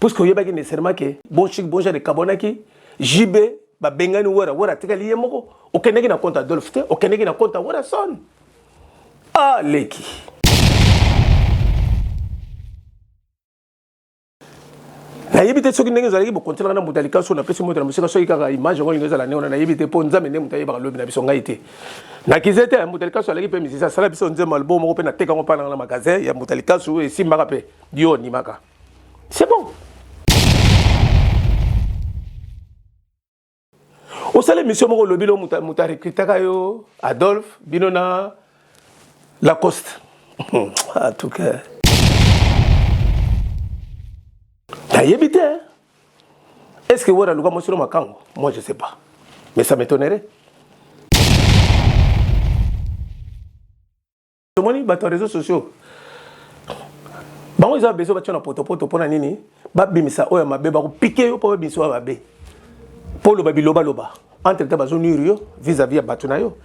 puisque il y a nécessairement que bon chic bon genre de Kabonaki JB ba bengani wara tikali yemoko okeneki na compte Adolphe te okeneki na compte wara son ah leki na yebite soki ndenge zalaki bo continuer na mutalika so na pesi moto na musika so ikaka image ngoli ngeza la neona na yebite po nzambe ne mutaye ba lobi na biso ngai te na kizete ya mutalika so alaki pe misisa sala biso nzema album moko pe na teka ngo pa na magasin ya mutalika so esimba pe dio ni maka c'est bon. Au salé mission moko lobilo mutari kritaka yo Adolphe binona Lacoste en tout cas t'as évité est-ce que voilà le gars monsieur Makango moi je sais pas mais ça m'étonnerait tomoni ba réseaux sociaux bango ils ont besoin de poto pona nini ba bimisa oya mabe ba ko piquer yo po biso ba be Polo babiloba loba entre temps bazo nurio vis-à-vis à batunayo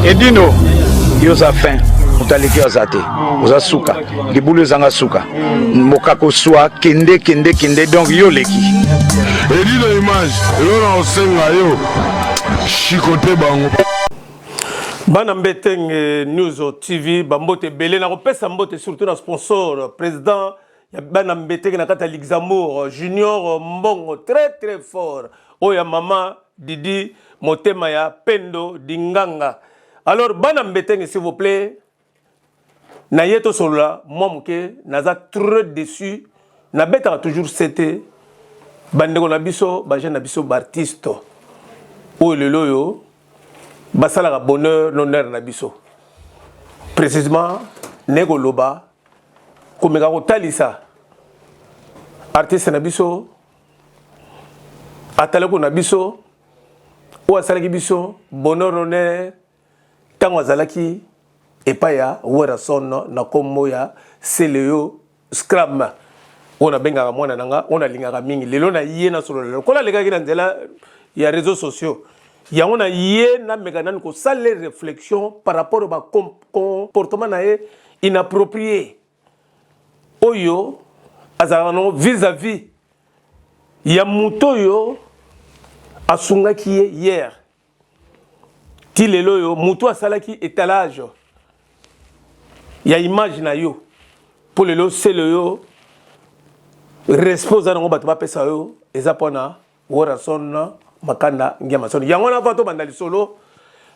Edino yoza fin mutaliki azate oza suka libulu zanga suka mokako swa kende donc yo leki Edino image elona osenga yo chikote bango Bana Mbeteng News TV, Bambote Belé, na repesa Mbote surtout na sponsor, président, ya Bana Mbeteng na kata Luxembourg, Junior Mbongo, très fort. Oya Mama Didi, Motema ya Pendo Dinganga. Alors, Bana Mbeteng, s'il vous plaît, na yeto sola, moi mouke, naza très déçu, na beta toujours c'était, bandeko na biso, bajen na biso, bartiste. Oyo lelo yo, basala bonheur l'honneur na biso précisément nego loba komeka ko talisa artiste na biso ataleko na biso o asalaki biso bonheur honneur tango azalaki epaya werason na kombo ya Seleo Scram ona benga mwana nanga ona lingaka mingi lelo na yena solo lelo kola lekaki na nzela ya réseaux sociaux. Il y a un yé na mécanisme ko sale réflexion par rapport au comportement inapproprié. Oyo azarano vis-à-vis ya muto yo asunga ki hier. Ti lelo yo muto asala ki étalage. Ya image na yo. Pour lelo c'est le yo responsable ngo batba pesa yo ezapona worason makanda ngema soni yango na vato bandali solo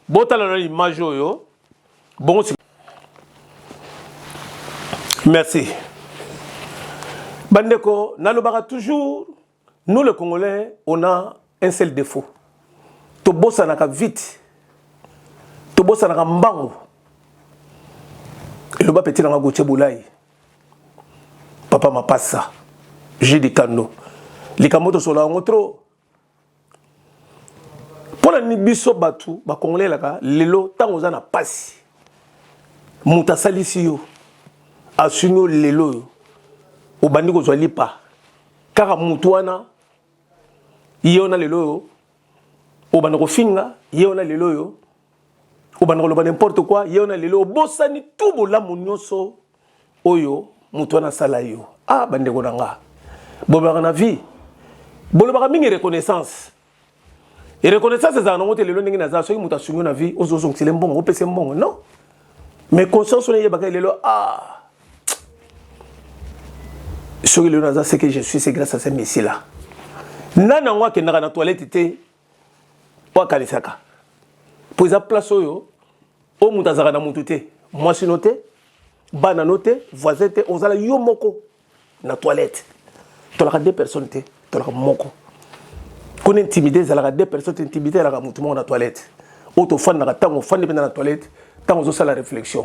botala na image yo bon merci bandeko nalobaka toujours nous les Congolais on a un seul défaut to bossa na ka vite to bossa na ka mbango eloba petit na goche bulai papa mapassa j'ai des canaux les kamoto solo ngotro pour la biso batu ba congolais laka lelo tango za na pasi muta salisi yo asunyo lelo yo obandi ko zwali pa kaka mutu wana yona lelo yo obandi ko finga yona lelo yo obandi ko loba n'importe quoi yona lelo bosani tubo la munyoso oyo mutu wana sala yo ah bande ko nanga boba na vie boloba mingi reconnaissance. Et reconnaissance c'est un nom de l'éloignement des nations qui muta sunyo na vie aux autres c'est le bon au PC bon non mais conscience on est bakay lelo ah sur le naza c'est que je suis c'est grâce à ces messieurs là nana ngwa ke na toilette té pas kalisaka pour ça place yo o muta zaka na mutu té moi si noté bana noté voisin té ozala yo moko na toilette to la deux personnes té to la moko. Qu'on intimidé, ça a deux personnes intimidées à la dans la toilette. Auto fan na tango fan dans la toilette, tango zo la réflexion.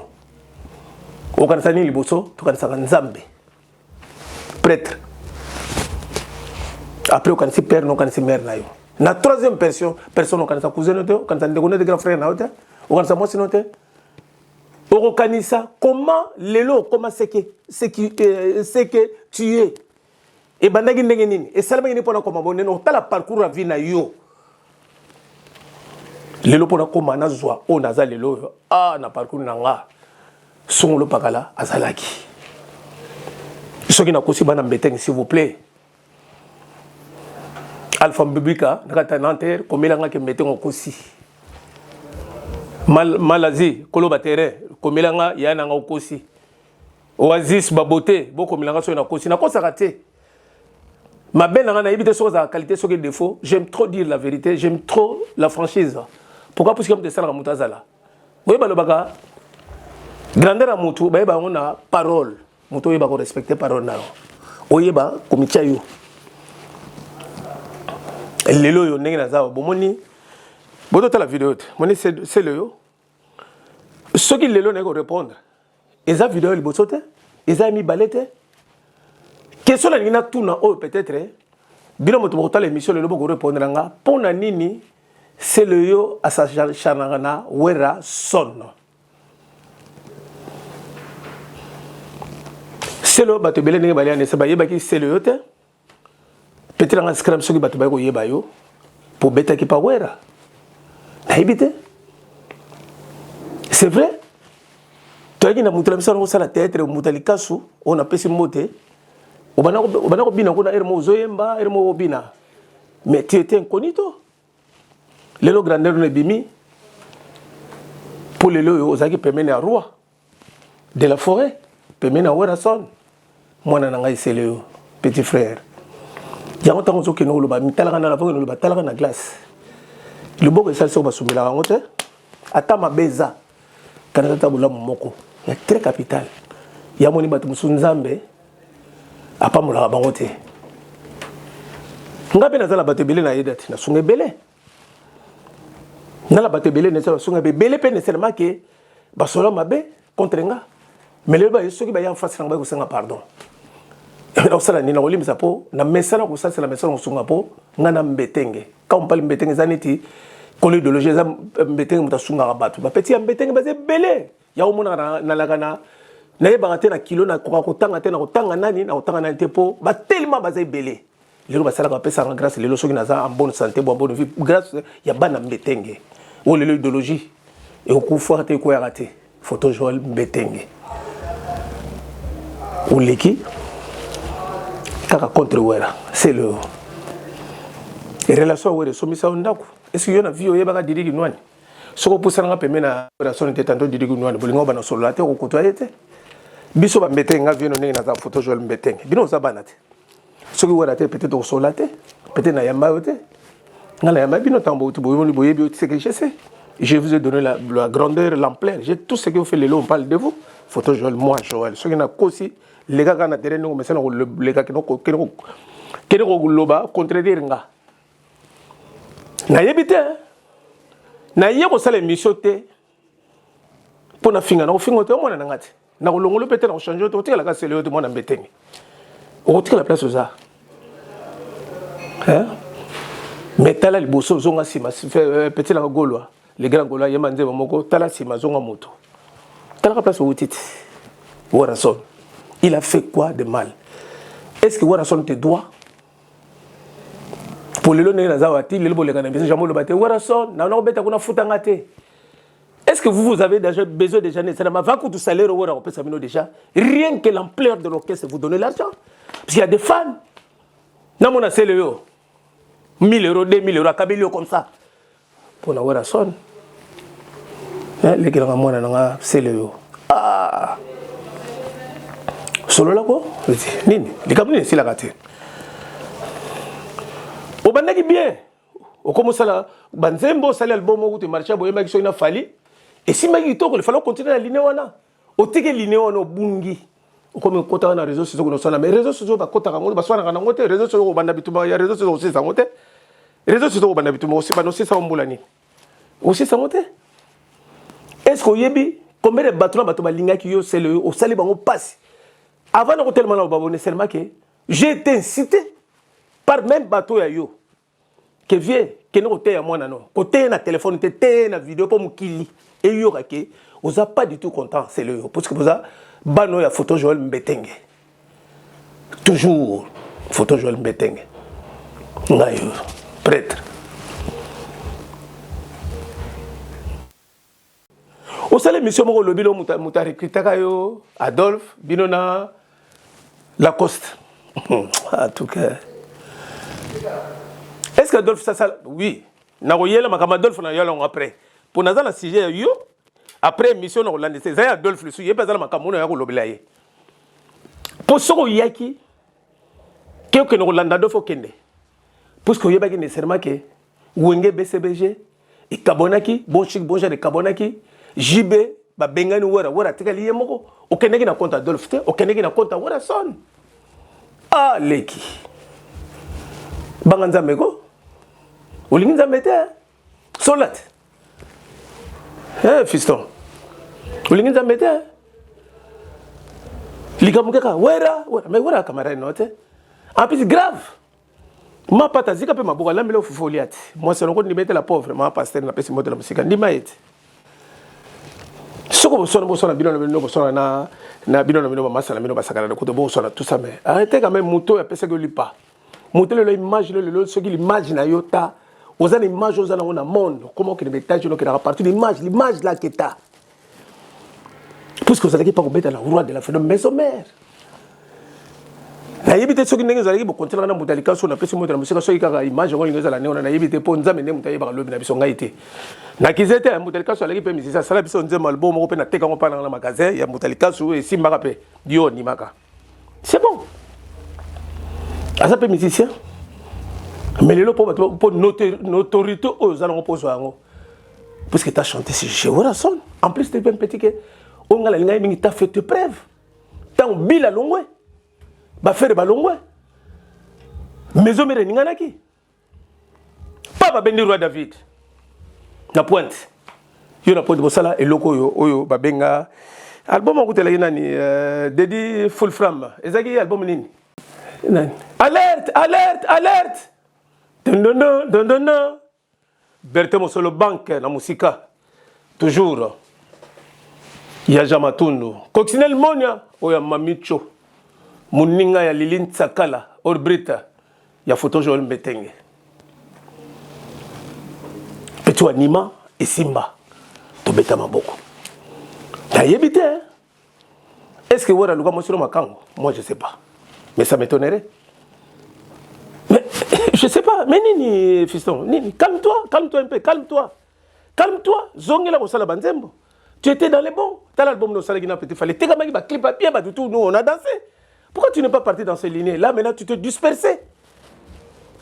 Au kansani liboso, to kansaka nzambe. Prêtre. Après au kansi père, no kansi mère na yo. Na troisième personne au kansa cousin note, kansa ndekone de grand frère na hote, au kansa moi sinote. Au kanisa comment lelo comment c'est que tu es. Et bandagi ndenge nini et salama ni pona koma boneno tala parcours la vie na yo lelo pona ko mana zwa o naza lelo na parcours nanga songolo pakala azalaki soki na kosi bana mbeteng s'il vous plaît Alpha Mbibika nakata Nanterre komelanga ke mbeteng okosi Malazi koloba terrain komelanga yana nga okosi Oasis babote boko milanga so na kosi na kosa raté ma belle na yebite so za qualité so que défaut j'aime trop dire la vérité j'aime trop la franchise pourquoi parce que comme de ça la mutazala oui ba lobaka grandeur à mutu ba yeba on a parole mutu yeba ko respecter parole na oyeba komitia yo lelo yo ndenge na za bomoni boto ta la vidéo moni c'est le yo ce qui lelo na ko répondre eza vidéo li bosote eza mi balete question la ngina tuna o peut-être bino moto bokota l'émission le boko répondre nga pona nini c'est le yo asachananga na wera son c'est le bato belé ndenge bali anesa ba yebaki c'est le yo te peut-être nga scram soki bato ba ko yeba yo pour beta ki pa wera na yebite c'est vrai toi qui na mutala misa no sala théâtre mutali kasu on a pesi moté obana ko bina ko na ermo zoyemba ermo obina mais tu étais incognito lelo grandeur ne bimi pour lelo ozaki pemene à roi de la forêt pemene à werason mwana na ngai seleo petit frère yango tango zo kino lo ba mitala na la vango lo ba tala na glace le boko ça so ba sumela ngo te ata mabeza kana tata bula moko ya très capital ya moni batu musunzambe apa mula bango te ngabe nazala batu belé na yedati na sunge belé na la batu belé ne sala sunge belé pe ne seulement que basola mabe contre nga mais le ba yesoki ba ya en face nga ba ko senga pardon na sala ni na olimisa po na mesala ko sala la mesala ko sunga po nga na mbetenge ka on parle mbetenge zaniti ko l'idéologie za mbetenge muta sunga batu ba petit mbetenge ba belé ya omona na lagana na yeba te na kilo na ko tanga te na kotanga nani na kotanga nani te po ba tellement bazai belé lelo basala ka pesa grâce lelo soki naza en bonne santé bo bonne vie grâce ya bana mbetenge o lelo idéologie et au coup fort te ko ya raté photo Joël Mbetenge ou leki kaka contre wera c'est le et relation wera somisa ndako est-ce que yona vie oyeba ka dirigi nwani soko pusana nga pemena relation te tanto dirigi nwani bolingo bana solo te ko kotoya te biso ba Mbetenge nga vie no ndenge na za photo Joël Mbetenge bino za bana te soki wera te peut-être au solo te peut-être na yamba te nga na yamba bino tambo tu boyoni boyebi c'est que je sais je vous ai donné la grandeur l'ampleur j'ai tout ce que vous faites les lots on parle de vous photo Joël moi Joël soki na kosi les gars quand na terrain no mesena les gars keno loba contredire nga na yebite na yeko sala émission te pour na finga na finga te mona na ngati na ko longolo peut-être na changer te la ka sele te mona Mbetenge o tika la place oza hein mais tala liboso zonga sima petit la golwa les grands golwa yema nzeba moko tala sima zonga moto tala la place otiti Werason il a fait quoi de mal est-ce que Werason te doit pour le lone na zawati le boleka na biso jamolo bate Werason na na beta kuna futanga te est-ce que vous avez déjà besoin de jamais ça m'a va coûter salaire au Wera pesa mino déjà rien que l'ampleur de l'orchestre vous donnez l'argent parce qu'il y a des fans na mona c'est le yo 1000 euros 2000 euros kabelio comme ça pour na Werason les gars mona nga c'est le yo solo la ko nini likabuni sila kate o bandaki bien o comme ça la banzembo sala album o te marché boyema ki so ina fali et si magi to ko il fallait continuer la ligne wana o teke ligne wana bungi o comme kota na réseaux sociaux ko sala mais réseaux sociaux ba kota kango ba swana kana ngote réseaux sociaux ko banda bituma ya réseaux sociaux aussi sangote réseaux sociaux ko banda bituma aussi ba no si sa mbulani aussi sangote est-ce que yebi combien de bateaux ba linga ki yo c'est le au sali bango passe avant de tellement au babone seulement que j'ai été incité par même bateau ya yo que vient que no côté ya moi non côté na téléphone té na vidéo pour mukili et yo que oza pas du tout content c'est le parce que oza bano ya photo Joël Mbetenge toujours photo Joël Mbetenge ngayo prêtre Au salé mission moko lobilo muta recruter yo Adolphe binona Lacoste. En tout cas. Est-ce que Adolphe ça oui. Na royela makama Adolphe na yala après. Pour naza na sujet yo après mission na Hollande c'est Adolphe le sujet pas za makama na ya ko lobela ye. Pour soko yaki que no Hollande Adolphe kende. Parce que yeba ki nécessairement que Wenge BCBG et Kabonaki bon chic bon genre de Kabonaki JB ba bengani wara tikali yemoko okendeki na compte Adolphe te okendeki na compte wara son ah leki banganza meko olinginza mete solat fiston olinginza mete likamukeka wera mais wara camarade note en plus grave ma pata zika pe maboka lambelo fufoliati moi c'est encore ni mettre la pauvre ma pasteur na pesi moto la musique ndi maete soko bosona bino na bosona na bino na bino masala bino basakala ko to bosona tout ça mais arrêtez quand même moto ya pesa que lui pas moto le image le ce qui l'image na yota aux an image aux an on a monde comment que les messages que la partie l'image là que ta puisque vous allez pas commettre la roi de la phénomène maison mère na yebite soki ndenge zalaki bo continuer na mutalika so na pesi moto na musika soki kaka image ngo ingo zala neona na yebite po nzambe ne mutayeba lobi na biso ngai te na kizete mutalika so alaki pe misisa sala biso nzema album moko pe na teka ngo pala na magasin ya mutalika so e simbaka pe dio ni maka c'est bon asa pe musicien mais lelo po notorité aux zala poso yango parce que tu as chanté si je vois son en plus tu es bien petit que on ngala linga mingi ta fait preuve tant bila longwe ba faire balongwe maison mere ninganaki pas ba bendi roi David na pointe yo na pointe bosala eloko yo oyo ba benga album okutela nani Dedi Full Fram ezaki album nini nani alerte don Berthe Mosolo banque na musika toujours ya Jamatundu Coccinelle Monia oya Mamicho Muninga ya Lilin Tsakala Orbrita ya photo Joël Mbetenge Petu Anima et Simba Tobeta Maboko na yebite est-ce que wara luka mosiro makango moi je sais pas mais ça m'étonnerait mais je sais pas mais nini fiston nini calme-toi un peu calme-toi zongela ko sala banzembo tu étais dans les bons t'as l'album no sala gina petit fallait te kamaki ba clip papier ba tout nous on a dansé. Pourquoi tu n'es pas parti dans ces lignées? Là, maintenant, tu te dispersais.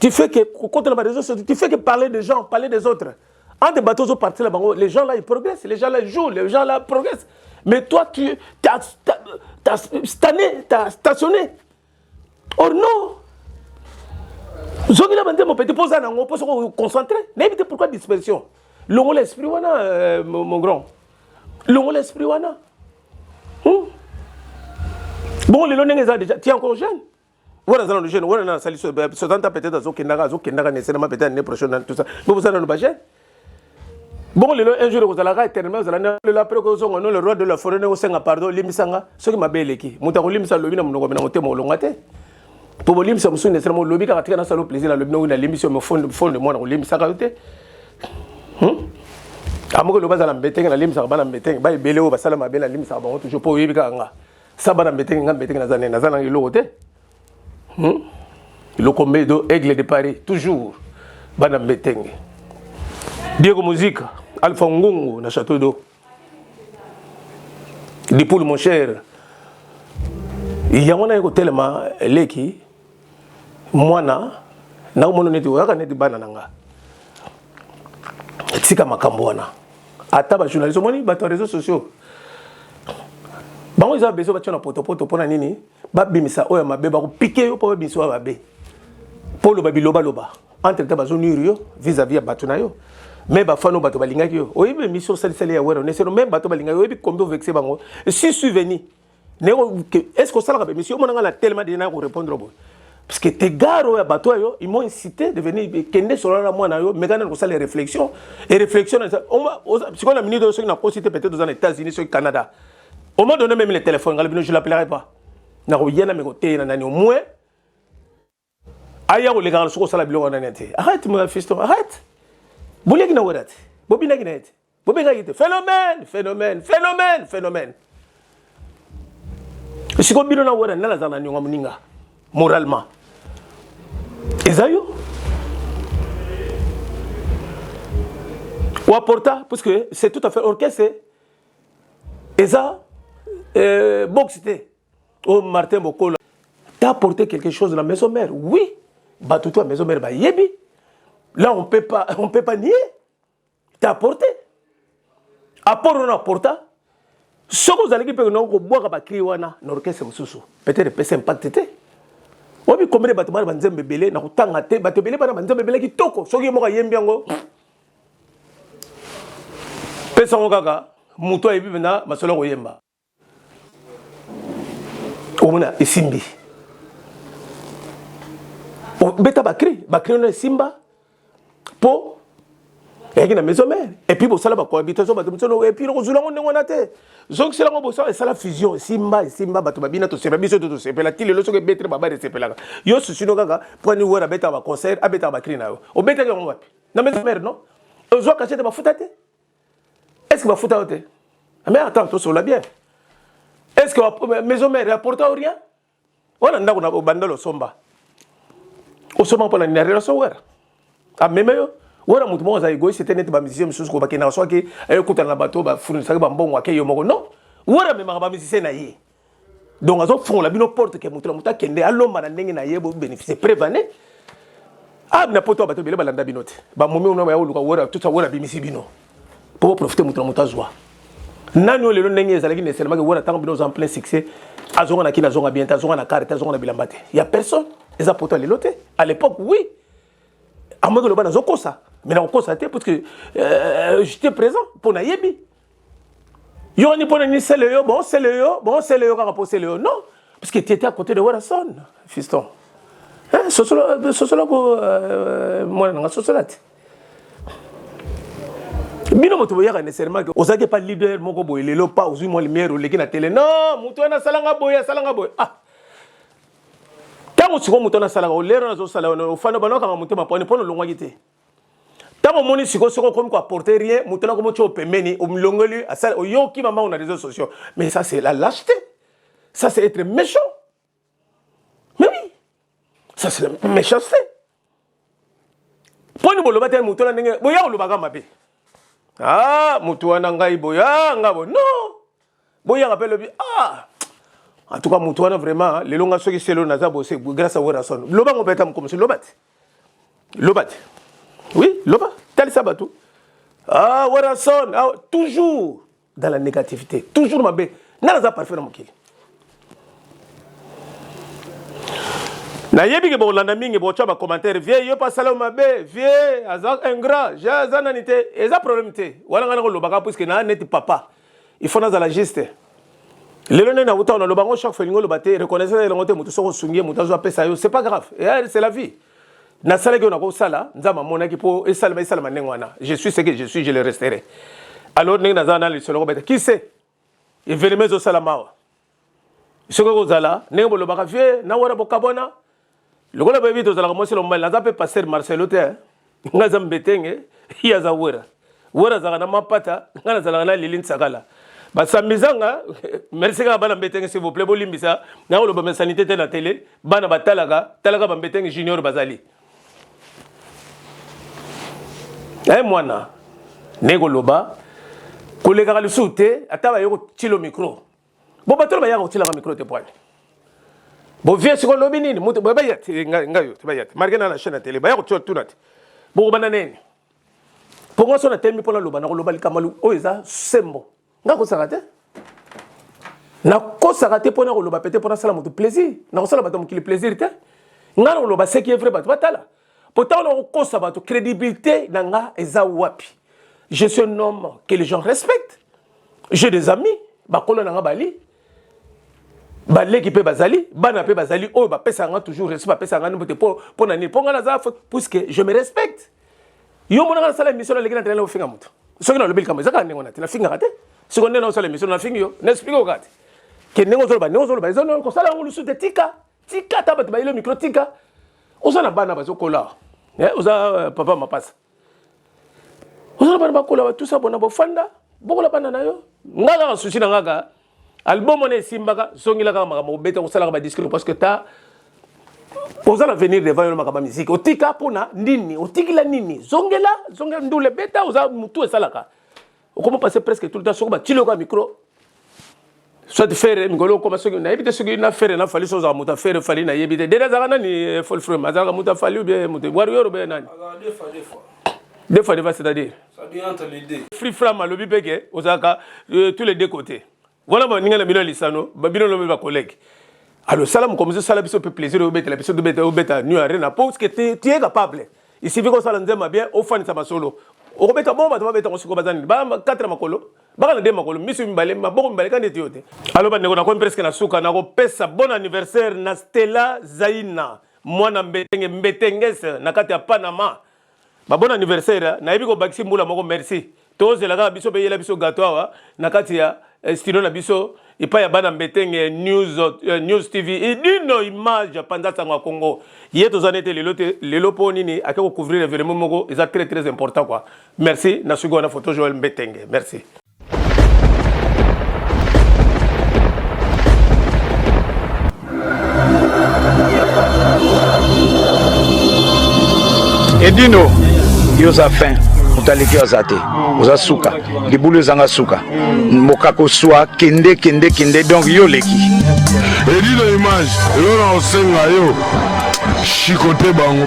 Tu fais que, contre les réseaux sociaux, tu fais que parler des gens, parler des autres. En des bateaux au parti là-bas, les gens là, ils progressent, les gens là, ils jouent, les gens là, progressent. Mais toi, tu as stationné. Or non. Zogina Bande, mon petit pose à on peut se concentrer. N'évitez pourquoi dispersion. L'on l'esprit, mon grand. L'on l'esprit, bon, les longs déjà, tu es encore jeune. Voilà, dans le jeune, voilà, ça lui se peut-être à Zokendaga, nécessairement peut-être l'année prochaine, tout ça. Mais vous allez nous bâcher. Bon, les longs, un jour, vous allez éternellement, vous allez après que vous le roi de la forêt, au Sénat, pardon, Limisanga, ce qui m'a belle qui. Moutarolim, ça le vient à mon longate. Pour Lim, ça me souvient nécessairement le lobby, car tu as un plaisir, le nom de l'émission, me fond de moi, on Limsanga. Amour le bas à la béting, la Limsa, la béting, bah, Béléo, Bassalama, Bella, Limsa, toujours pour Yibika. Sabana betting nazana ilote lokombe do aigle de Paris toujours bana betting Diego Musique Alpha Ngungu na château d'eau Dipoul mon cher il y a un tellement leki mwana na umono neti waka neti bana nanga tika makambo wana ata ba journaliste moni ba réseaux sociaux. Bon, ils ont besoin de poto pour nini babimisa oya mabe ba ko piquer yo pour biso babe pour le babiloba loba entre ta bazo nurio vis-à-vis batuna yo mais ba fano bato balinga ki yo oyibe mission sale ya wero ne c'est même bato balinga yo oyibe combien vexé bango si souvenir ne est-ce que ça la mission mon ngala tellement de na ko répondre bo parce que tes gars ya bato yo ils m'ont incité de venir kende sur la moi na yo mais quand on ça les réflexions et réflexion on va parce qu'on a minute de ceux qui n'a pas cité peut-être aux États-Unis sur le Canada. On m'a donné même les téléphones, je ne l'appellerai pas. Je ne au moins. Aïe, les gars, arrête, mon fiston, arrête. Boulé qui n'a pas. Bobina qui n'a pas. Phénomène, phénomène, phénomène, phénomène. Si vous avez un moralement. Et ça, ou apporta, parce que c'est tout à fait orchestre. Et ça, boxité. Oh, Martin Bokola. T'as apporté quelque chose dans la maison mère? Oui. Bah, tout à la maison mère, bah, yebi. Là, on peut pas nier. T'as apporté. Apport, on apporta. Ce que vous allez dire, on boire à Kriwana, l'orchestre, peut-être c'est impacté. On dit combien de bâtiments vont se bébélé, n'a pas tangate, bâtiments vont se bébélé qui toko. Ce qui est mort à Yembiango. Personne gaga, mouton et bibena, ma solo Yemba. Omuna et Simbi. Beta Bakri, Bakri on est Simba. Po. Et qui na maison mère. Et puis, vous savez, cohabitation, et puis, nous avons été. Donc, c'est la fusion. Simba et Simba, Batubabina, tout c'est biso tout c'est. La tille, le son est bête, baba de sepela. Yo, ce sino gaga, pour nous voir à bêta, à concert, à bêta, à crina. Au bêta, on va. Na maison mère, non? Aux gens cachés de ma foutate. Est-ce que ma foutate? Mais attends, tout cela bien. Est-ce que la maison mère apporte rien? On a un bandolo somba. Au sommet pour la relation, ah, même yo. Wala mutu mo za égoïste c'était net ba musicien mususu ko bakena so ke écoute na bateau ba fournir ça ba mbongo ke yo moko non wala même ba musicien na ye donc azo fond la bino porte ke mutu muta kende alomba na ndenge na ye bo bénéficier prévané ah na poto bateau bele balanda binote ba momi ono ya oluka wala tout ça wala bimisi bino pour profiter mutu muta zwa nano lelo ndenge ezalaki ne seulement que wala tant bino en plein succès azonga na kina zonga bien azonga na carte azonga na bilambate il y a personne les apporteurs les lotés à l'époque oui à moi que le bas dans ça. Mais on constaté parce que j'étais présent pour Nayebi. Yo ni pour ni c'est le yo bon c'est le yo quand pour c'est le yo non parce que tu étais à côté de Warason fiston. Hein sociologue moi na sociolate. Bino moto boya nécessairement que osake pas leader moko boye lelo pas ozu mo lumière ou leki na télé non moto na salanga boya ah tango siko moto na salanga o lero na zo sala o fano banoka moto mapone pono longwa gite. Tant mon siko soko comme quoi porter rien mutana comme tu pemeni au mlongoli à ça au yo qui maman on a réseaux sociaux mais ça c'est la lâcheté ça c'est être méchant mais oui ça c'est la méchanceté pour nous boloba tel mutana ndenge boya olobaga mabe ah mutuana ngai boya ngabo non boya rappelle bi ah en tout cas mutuana vraiment les longa ceux qui c'est le naza bossé grâce à Werason loba ngobeta comme c'est lobat oui, Loba, tel sabatou. Ah, Werason, toujours dans la négativité, toujours ma bête. N'a pas parfait dans mon kill. Na yebi ke bolanda mingi bo chaba commentaire vieux yo pas sala ma bête vieux azak ingrat j'ai azananité eza problème té wala ngana ko lobaka parce que na net papa il faut na la juste le lone na uta na lobango chaque fois ngolo baté reconnaître le ngote mutu soko sungie mutu zo pesa yo c'est pas grave c'est la vie. Na sala que on a ko sala nzama mona ki po esala manengwana je suis ce que je suis je le resterai alors neng nazana le solo beta qui sait et verime zo sala mawa soko ko zala neng bolo baka vie na wara bokabona le gola baby to zala mo selo mal na zape passer Marcelo te ngaza mbetenge ya za wera za na mapata ngana zala na lilin sakala ba sambizanga merci ka bana mbetenge s'il vous plaît bolimbisa na lo ba sanité te na télé bana batalaga ba mbetenge junior bazali. Eh mwana nego loba kolega le souté ataba yoko tilo micro bo batolo ba yako tila micro te poani bo vie siko lobi nini mutu ba yat ngayo te ba yat margena na chaîne télé ba yako tilo tunat bo bana nene pour moi sona temi pona loba na loba likamalu oeza sembo ngako sakate na ko sakate pona loba pété pona sala mutu plaisir na ko sala bato mukili plaisir te ngana loba ce qui est vrai bato batala. Pourtant, on a une crédibilité dans eza wapi. Je suis un homme que les gens respectent. J'ai des amis. Bakolo nanga bali. Balé qui peut bazali. Bana peut bazali. Oh, ba pesa nga toujours respect. Pesa nga n'importe pour nani. Pour nga naza puisque je me respecte. Yo mona nga sala émission les gars na le finga mutu. Ce que na le bil kama zaka nengona tina finga kate. Ce qu'on est dans sala émission na finga yo. N'explique au gars. Que nengo zolo ba ils ont ko sala ngulu sute tika tabat ba ile micro tika. Osana bana bazo kola. Oza papa ma passe. Ozala bana bakola tout ça bona bofanda bokola bana na yo ngaka ka sushi na ngaka album on simbaka zongila ka makambo beta kosala ka disque parce que ta ozala venir devant yo makamba musique otika pona nini otikila nini zongela ndule beta oza mutu esalaka okoma passer presque tout le temps sokoba tilo ka micro soit faire ngolo koma soki na yebite soki na faire na fali soza muta faire fali na yebite deda zakana ni full frame azaka muta fali ou bien muta warrior be nani deux fois c'est-à-dire ça vient entre les deux. Free from alobi peke ozaka tous les deux côtés. Voilà ba ninga na bino lisano, ba bino lo ba collègue. Alors salam comme ça sala biso peut plaisir au beta la biso de beta nu arena parce que tu es capable. Il suffit qu'on sala nzema bien au fan ça solo. O beta bomba to beta ko bazani ba 4 makolo. Ba na de makolo misu mbale maboko mbale kan etiote. Alors ba neko na ko presque na suka na ko pesa bon anniversaire na Stella Zaina. Mwana mbetengese na kati ya Panama. Ba bon anniversaire na yebi ko bakisi mbula moko merci toze la ka biso pe yela biso gâteau wa na kati ya studio na biso ipa ya bana mbetenge news TV et dino image pendant ça Congo yeto zanete lelo poni ni akeko couvrir événement moko est très très important quoi merci na sugo na photo Joël Mbetenge merci. Edino yoza fin utaliki azate oza suka libulu ezanga suka mokako swa kende donc yo leki Edino image elona osenga yo chikote bango